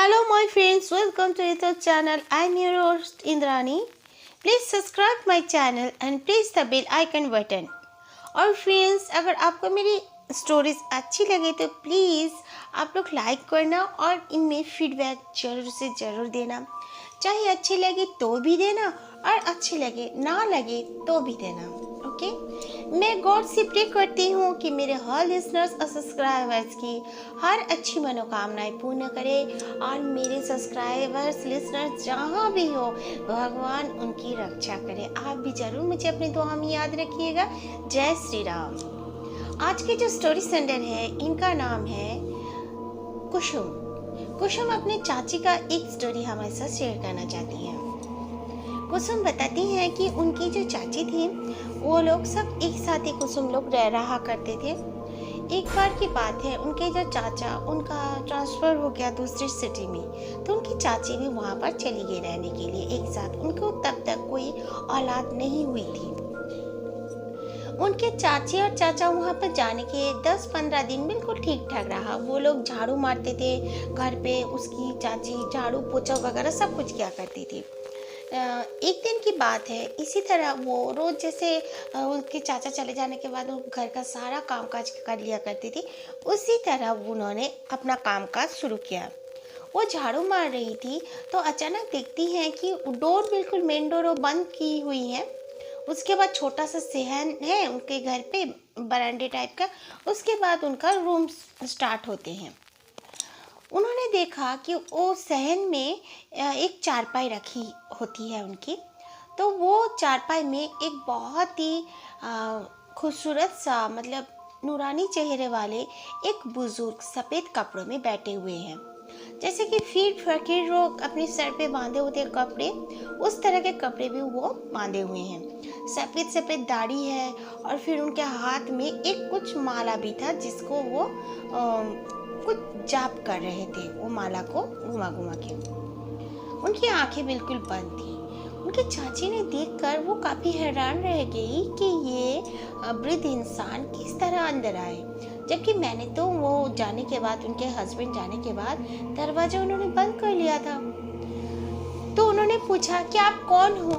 Hello my friends, welcome to YouTube channel. I am your host Indrani. Please subscribe my channel and press the bell icon button. और friends, अगर आपको मेरी stories अच्छी लगे तो please आप लोग लाइक करना और इनमें फीडबैक ज़रूर से ज़रूर देना। चाहे अच्छी लगे तो भी देना और अच्छी लगे ना लगे तो भी देना। ओके, मैं गॉड से प्रे करती हूँ कि मेरे हर लिसनर्स और सब्सक्राइबर्स की हर अच्छी मनोकामनाएं पूर्ण करे और मेरे सब्सक्राइबर्स लिसनर्स जहाँ भी हो भगवान उनकी रक्षा करे। आप भी ज़रूर मुझे अपनी दुआ में याद रखिएगा। जय श्री राम। आज के जो स्टोरी सेंडर है इनका नाम है कुसुम। कुसुम अपने चाची का एक स्टोरी हमारे साथ शेयर करना चाहती हैं। कुसुम बताती हैं कि उनकी जो चाची थी वो लोग सब एक साथ ही कुसुम लोग रह रहा करते थे। एक बार की बात है, उनके जो चाचा उनका ट्रांसफ़र हो गया दूसरी सिटी में, तो उनकी चाची भी वहाँ पर चली गई रहने के लिए एक साथ। उनको तब तक कोई औलाद नहीं हुई थी। उनके चाची और चाचा वहाँ पर जाने के 10-15 दिन बिल्कुल ठीक ठाक रहा। वो लोग झाड़ू मारते थे घर पे, उसकी चाची झाड़ू पोछा वगैरह सब कुछ किया करती थी। एक दिन की बात है, इसी तरह वो रोज़ जैसे उनके चाचा चले जाने के बाद वो घर का सारा कामकाज कर लिया करती थी, उसी तरह उन्होंने अपना कामकाज शुरू किया। वो झाड़ू मार रही थी तो अचानक देखती हैं कि डोर बिल्कुल मेन डोर वो बंद की हुई है। उसके बाद छोटा सा सहन है उनके घर पे, बरामदे टाइप का। उसके बाद उनका रूम स्टार्ट होते हैं। उन्होंने देखा कि वो सहन में एक चारपाई रखी होती है उनकी। तो वो चारपाई में एक बहुत ही खूबसूरत सा, मतलब नूरानी चेहरे वाले एक बुजुर्ग सफ़ेद कपड़ों में बैठे हुए हैं। जैसे कि फीट फकीर लोग अपने सर पे बांधे होते हैं कपड़े, उस तरह के कपड़े भी वो बांधे हुए हैं। सफ़ेद सफ़ेद दाढ़ी है और फिर उनके हाथ में एक कुछ माला भी था जिसको वो कुछ जाप कर रहे थे। वो माला को घुमा घुमा के। उनकी आंखें बिल्कुल बंद थी। उनकी चाची ने देखकर वो काफ़ी हैरान रह गई कि ये वृद्ध इंसान किस तरह अंदर आए, जबकि मैंने तो वो जाने के बाद, उनके हस्बैंड जाने के बाद दरवाजा उन्होंने बंद कर लिया था। तो उन्होंने पूछा कि आप कौन हो,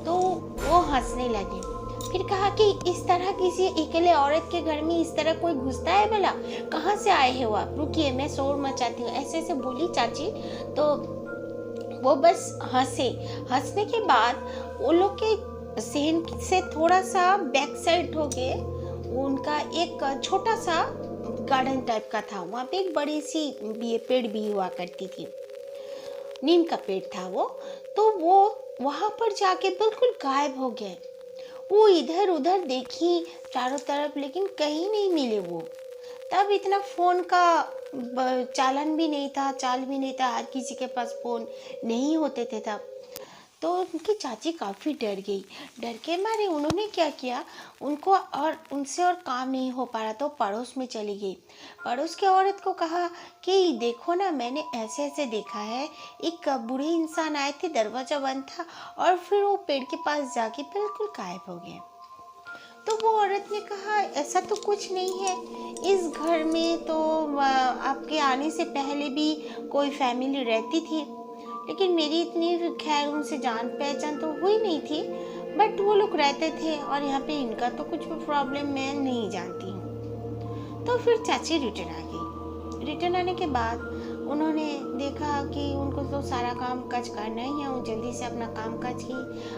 तो वो हंसने लगे। फिर कहा कि इस तरह किसी अकेले औरत के घर में इस तरह कोई घुसता है भला? कहाँ से आए हो आप? रुकिए, मैं शोर मचाती हूँ, ऐसे ऐसे बोली चाची। तो वो बस हंसे। हंसने के बाद वो लोग के सहन से थोड़ा सा बैक साइड हो गए, उनका एक छोटा सा गार्डन टाइप का था। वहाँ पे एक बड़ी सी पेड़ भी हुआ करती थी, नीम का पेड़ था वो। तो वो वहाँ पर जाके बिल्कुल गायब हो गए। वो इधर उधर देखी चारों तरफ, लेकिन कहीं नहीं मिले वो। तब इतना फ़ोन का चालन भी नहीं था, चाल भी नहीं था, हर किसी के पास फ़ोन नहीं होते थे तब। तो उनकी चाची काफ़ी डर गई। डर के मारे उन्होंने क्या किया, उनको और उनसे और काम नहीं हो पा रहा तो पड़ोस में चली गई। पड़ोस की औरत को कहा कि देखो ना, मैंने ऐसे ऐसे देखा है, एक बूढ़े इंसान आए थे, दरवाज़ा बंद था और फिर वो पेड़ के पास जाके बिल्कुल गायब हो गए। तो वो औरत ने कहा ऐसा तो कुछ नहीं है, इस घर में तो आपके आने से पहले भी कोई फैमिली रहती थी, लेकिन मेरी इतनी खैर उनसे जान पहचान तो हुई नहीं थी, बट वो लोग रहते थे और यहाँ पे इनका तो कुछ भी प्रॉब्लम मैं नहीं जानती हूँ। तो फिर चाची रिटर्न आ गई। रिटर्न आने के बाद उन्होंने देखा कि उनको तो सारा काम काज करना ही है। वो जल्दी से अपना काम काज की,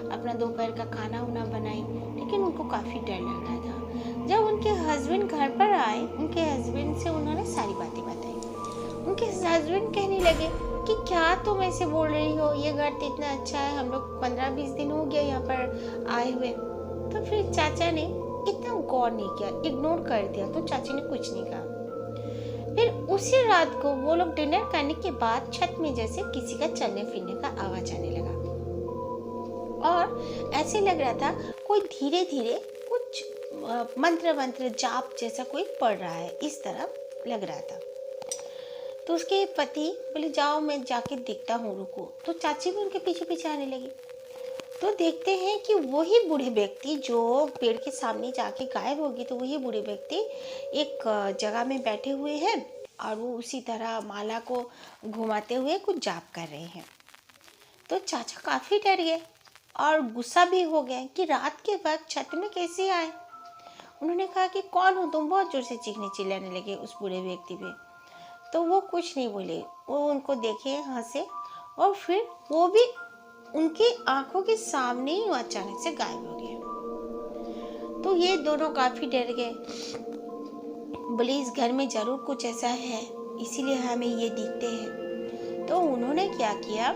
अपना दोपहर का खाना उना बनाई, लेकिन उनको काफ़ी डर लग रहा था। जब उनके हस्बैंड घर पर आए, उनके हस्बैंड से उन्होंने सारी बातें बताई। उनके हस्बैंड कहने लगे कि क्या तुम ऐसे बोल रही हो, ये घर तो इतना अच्छा है, हम लोग 15-20 दिन हो गया यहाँ पर आए हुए। तो फिर चाचा ने इतना गौर नहीं किया, इग्नोर कर दिया, तो चाची ने कुछ नहीं कहा। फिर उसी रात को वो लोग डिनर करने के बाद छत में जैसे किसी का चलने फिरने का आवाज आने लगा और ऐसे लग रहा था कोई धीरे धीरे कुछ मंत्र जाप जैसा कोई पढ़ रहा है, इस तरह लग रहा था। तो उसके पति बोले जाओ मैं जाके देखता हूँ, रुको। तो चाची भी उनके पीछे पीछे आने लगी। तो देखते हैं कि वही बूढ़े व्यक्ति जो पेड़ के सामने जाके गायब हो गए, तो वही बूढ़े व्यक्ति एक जगह में बैठे हुए हैं और वो उसी तरह माला को घुमाते हुए कुछ जाप कर रहे हैं। तो चाचा काफ़ी डर गए और गुस्सा भी हो गए कि रात के वक्त छत में कैसे आए। उन्होंने कहा कि कौन हो तुम, बहुत जोर से चीखने चिल्लाने लगे उस बूढ़े व्यक्ति पे। तो वो कुछ नहीं बोले, वो उनको देखे, हंसे और फिर वो भी उनकी आंखों के सामने ही अचानक से गायब हो गया। तो ये दोनों काफ़ी डर गए, बोले इस घर में ज़रूर कुछ ऐसा है, इसीलिए हमें ये दिखते हैं। तो उन्होंने क्या किया,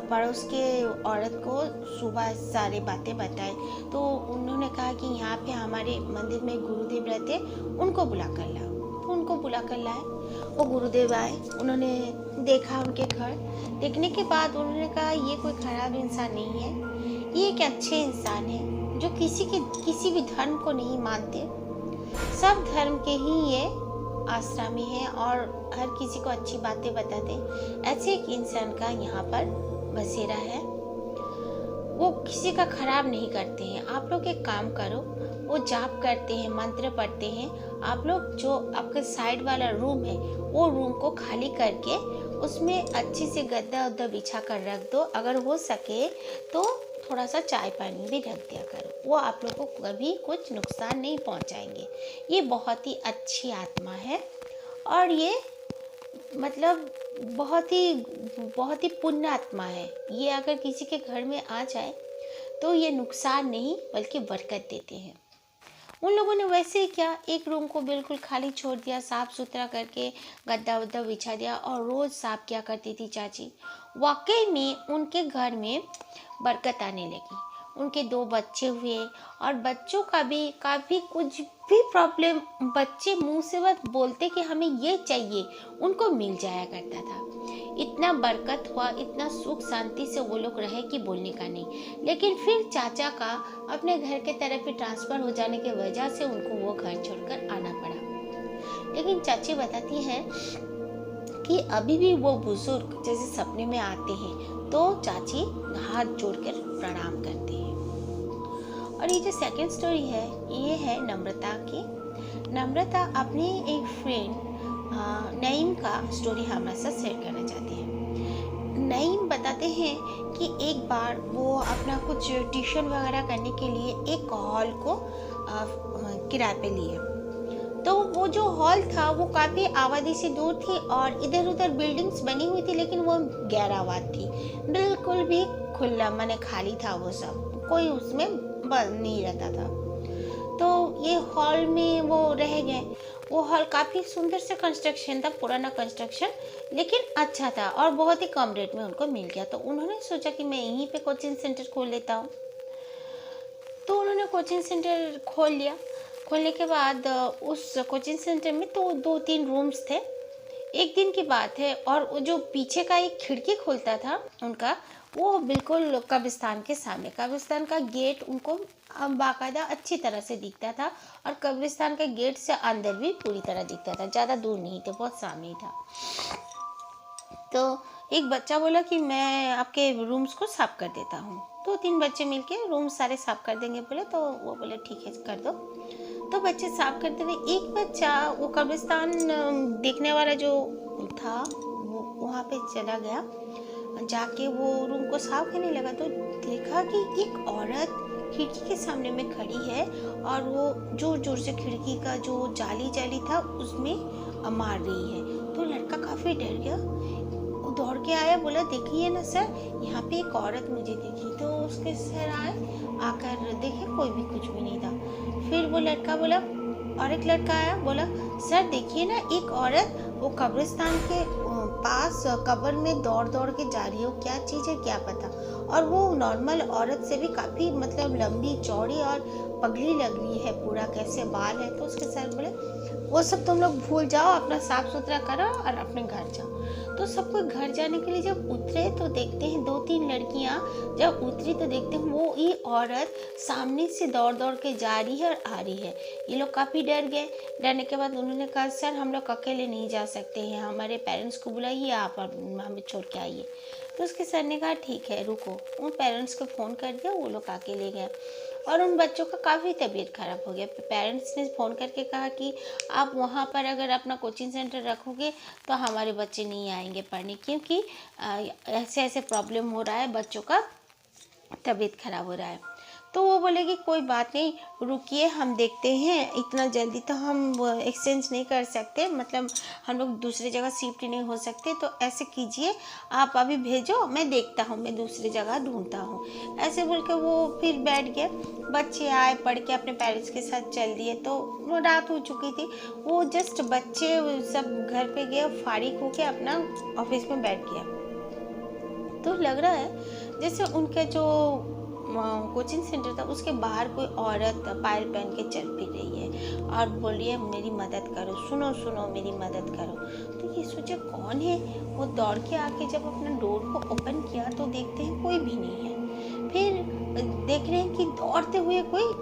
पड़ोस के औरत को सुबह सारी बातें बताई। तो उन्होंने कहा कि यहाँ पे हमारे मंदिर में गुरुदेव रहते, उनको बुला कर लाओ। तो उनको बुला कर लाए, वो गुरुदेव आए, उन्होंने देखा उनके घर। देखने के बाद उन्होंने कहा ये कोई खराब इंसान नहीं है, ये एक अच्छे इंसान है जो किसी भी धर्म को नहीं मानते, सब धर्म के ही ये आश्रमी है और हर किसी को अच्छी बातें बताते। ऐसे एक इंसान का यहाँ पर बसेरा है, वो किसी का खराब नहीं करते हैं। आप लोग एक काम करो, वो जाप करते हैं, मंत्र पढ़ते हैं। आप लोग जो आपका साइड वाला रूम है वो रूम को खाली करके उसमें अच्छी से गद्दा उद्दा बिछा कर रख दो। अगर हो सके तो थोड़ा सा चाय पानी भी रख दिया करो, वो आप लोग को कभी कुछ नुकसान नहीं पहुंचाएंगे। ये बहुत ही अच्छी आत्मा है और ये मतलब बहुत ही पुण्य आत्मा है। ये अगर किसी के घर में आ जाए तो ये नुकसान नहीं बल्कि बरकत देते हैं। उन लोगों ने वैसे ही क्या, एक रूम को बिल्कुल खाली छोड़ दिया, साफ सुथरा करके गद्दा वद्दा बिछा दिया और रोज़ साफ किया करती थी चाची। वाकई में उनके घर में बरकत आने लगी। उनके 2 बच्चे हुए और बच्चों का भी काफ़ी कुछ भी प्रॉब्लम, बच्चे मुंह से बस बोलते कि हमें ये चाहिए, उनको मिल जाया करता था। इतना बरकत हुआ, इतना सुख शांति से वो लोग रहे कि बोलने का नहीं। लेकिन फिर चाचा का अपने घर के तरफ ही ट्रांसफ़र हो जाने की वजह से उनको वो घर छोड़कर आना पड़ा। लेकिन चाची बताती हैं कि अभी भी वो बुजुर्ग जैसे सपने में आते हैं तो चाची हाथ जोड़कर प्रणाम करते हैं। और ये जो सेकंड स्टोरी है ये है नम्रता की। नम्रता अपनी एक फ्रेंड नईम का स्टोरी हमारे साथ शेयर करना चाहती है। नईम बताते हैं कि एक बार वो अपना कुछ ट्यूशन वगैरह करने के लिए एक हॉल को किराए पे लिए। तो वो जो हॉल था वो काफ़ी आबादी से दूर थी और इधर उधर बिल्डिंग्स बनी हुई थी, लेकिन वो गैर आबाद थी, बिल्कुल भी खुला माने खाली था वो सब, कोई उसमें बंद नहीं रहता था। तो ये हॉल में वो रह गए। वो हॉल काफ़ी सुंदर से कंस्ट्रक्शन था, पुराना कंस्ट्रक्शन, लेकिन अच्छा था और बहुत ही कम रेट में उनको मिल गया। तो उन्होंने सोचा कि मैं यहीं पे कोचिंग सेंटर खोल लेता हूँ। तो उन्होंने कोचिंग सेंटर खोल लिया। खोलने के बाद उस कोचिंग सेंटर में तो 2-3 रूम्स थे। एक दिन की बात है और वो जो पीछे का एक खिड़की खुलता था उनका, वो बिल्कुल कब्रिस्तान के सामने, कब्रिस्तान का गेट उनको बाकायदा अच्छी तरह से दिखता था और कब्रिस्तान के गेट से अंदर भी पूरी तरह दिखता था, ज़्यादा दूर नहीं थे, बहुत सामने ही था। तो एक बच्चा बोला कि मैं आपके रूम्स को साफ कर देता हूँ। 2-3 बच्चे मिलके रूम सारे साफ कर देंगे बोले, तो वो बोले ठीक है कर दो। तो बच्चे साफ करते हुए एक बच्चा वो कब्रिस्तान देखने वाला जो था वो वहाँ पे चला गया, जाके वो रूम को साफ करने लगा तो देखा कि एक औरत खिड़की के सामने में खड़ी है और वो जोर जोर से खिड़की का जो जाली था उसमें मार रही है। तो लड़का काफ़ी डर गया, वो दौड़ के आया, बोला देखिए ना सर, यहाँ पे एक औरत मुझे दिखी। तो उसके सर आए, आकर देखे कोई भी कुछ भी नहीं था। फिर वो लड़का बोला, और एक लड़का आया, बोला सर देखिए ना एक औरत वो कब्रिस्तान के पास कब्र में दौड़ दौड़ के जा रही है, वो क्या चीज़ है क्या पता। और वो नॉर्मल औरत से भी काफ़ी मतलब लंबी चौड़ी और पगली लग रही है, पूरा कैसे बाल है। तो उसके सर बोले वो सब तुम लोग भूल जाओ, अपना साफ सुथरा करो और अपने घर जाओ। तो सबको घर जाने के लिए जब उतरे तो देखते हैं 2-3 लड़कियां जब उतरी तो देखते हैं वो ही औरत सामने से दौड़ दौड़ के जा रही है और आ रही है। ये लोग काफ़ी डर गए। डरने के बाद उन्होंने कहा सर हम लोग अकेले नहीं जा सकते हैं, हमारे पेरेंट्स को बुलाइए, आप हमें छोड़ के आइए। तो उसके सर ने कहा ठीक है रुको। उन पेरेंट्स को फ़ोन कर दिया, वो लोग आके ले गए। और उन बच्चों का काफ़ी तबीयत ख़राब हो गया। पेरेंट्स ने फ़ोन करके कहा कि आप वहाँ पर अगर अपना कोचिंग सेंटर रखोगे तो हमारे बच्चे नहीं आएंगे पढ़ने, क्योंकि ऐसे ऐसे प्रॉब्लम हो रहा है, बच्चों का तबीयत ख़राब हो रहा है। तो वो बोले कि कोई बात नहीं, रुकिए, हम देखते हैं, इतना जल्दी तो हम एक्सचेंज नहीं कर सकते, मतलब हम लोग दूसरी जगह शिफ्ट नहीं हो सकते, तो ऐसे कीजिए, आप अभी भेजो, मैं देखता हूँ, मैं दूसरी जगह ढूंढता हूँ। ऐसे बोल के वो फिर बैठ गया। बच्चे आए, पढ़ के अपने पेरेंट्स के साथ चल दिए। तो वो रात हो चुकी थी, वो जस्ट बच्चे सब घर पे गए, फारिग होके अपना ऑफिस में बैठ गया। तो लग रहा है जैसे उनके जो कोचिंग सेंटर था उसके बाहर कोई औरत पायल पहन के चल फिर रही है और बोल रही है मेरी मदद करो, सुनो सुनो मेरी मदद करो। तो ये सोचे कौन है। वो दौड़ के आके जब अपना डोर को ओपन किया तो देखते हैं कोई भी नहीं है। फिर देख रहे हैं कि दौड़ते हुए कोई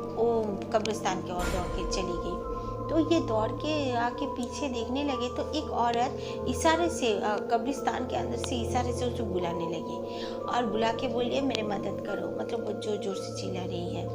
कब्रिस्तान की ओर दौड़ के चली गई। तो ये दौड़ के आके पीछे देखने लगे तो एक औरत इशारे से कब्रिस्तान के अंदर से इशारे से उसे बुलाने लगी और बुला के बोलिए मेरे मदद करो, मतलब वो जोर जोर से चिल्ला रही है।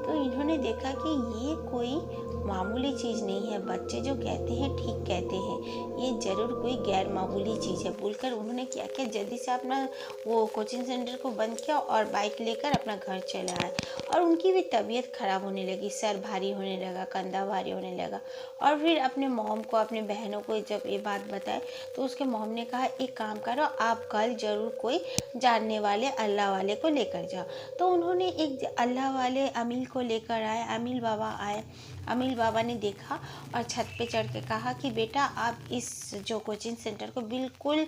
तो इन्होंने देखा कि ये कोई मामूली चीज़ नहीं है, बच्चे जो कहते हैं ठीक कहते हैं, ये ज़रूर कोई गैर मामूली चीज़ है बोलकर उन्होंने क्या किया, जल्दी से अपना वो कोचिंग सेंटर को बंद किया और बाइक लेकर अपना घर चला आए। और उनकी भी तबीयत ख़राब होने लगी, सर भारी होने लगा, कंधा भारी होने लगा। और फिर अपने मॉम को, अपने बहनों को जब ये बात बताए तो उसके मॉम ने कहा एक काम करो, आप कल ज़रूर कोई जानने वाले अल्लाह वाले को लेकर जाओ। तो उन्होंने एक अल्लाह वाले अमील को लेकर आए, अमील बाबा आए। अमील बाबा ने देखा और छत पे चढ़ के कहा कि बेटा आप इस जो कोचिंग सेंटर को बिल्कुल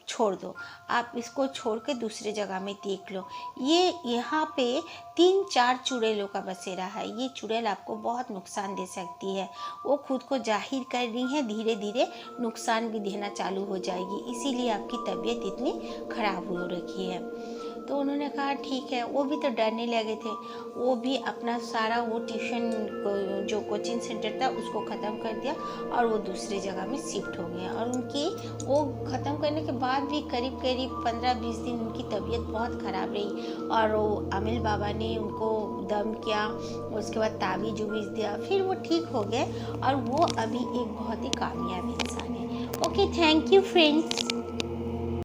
छोड़ दो, आप इसको छोड़ के दूसरे जगह में देख लो। ये यहाँ पे 3-4 चुड़ैलों का बसेरा है, ये चुड़ैल आपको बहुत नुकसान दे सकती है। वो खुद को जाहिर कर रही है, धीरे धीरे नुकसान भी देना चालू हो जाएगी, इसीलिए आपकी तबीयत इतनी ख़राब हो रखी है। तो उन्होंने कहा ठीक है। वो भी तो डरने लगे थे, वो भी अपना सारा वो ट्यूशन जो कोचिंग सेंटर था उसको ख़त्म कर दिया और वो दूसरी जगह में शिफ्ट हो गया। और उनकी वो ख़त्म करने के बाद भी करीब करीब 15-20 दिन उनकी तबीयत बहुत ख़राब रही और वो अमील बाबा ने उनको दम किया, उसके बाद तावीज़ उवीज़ दिया, फिर वो ठीक हो गए और वो अभी एक बहुत ही कामयाब इंसान है। Okay, thank you friends.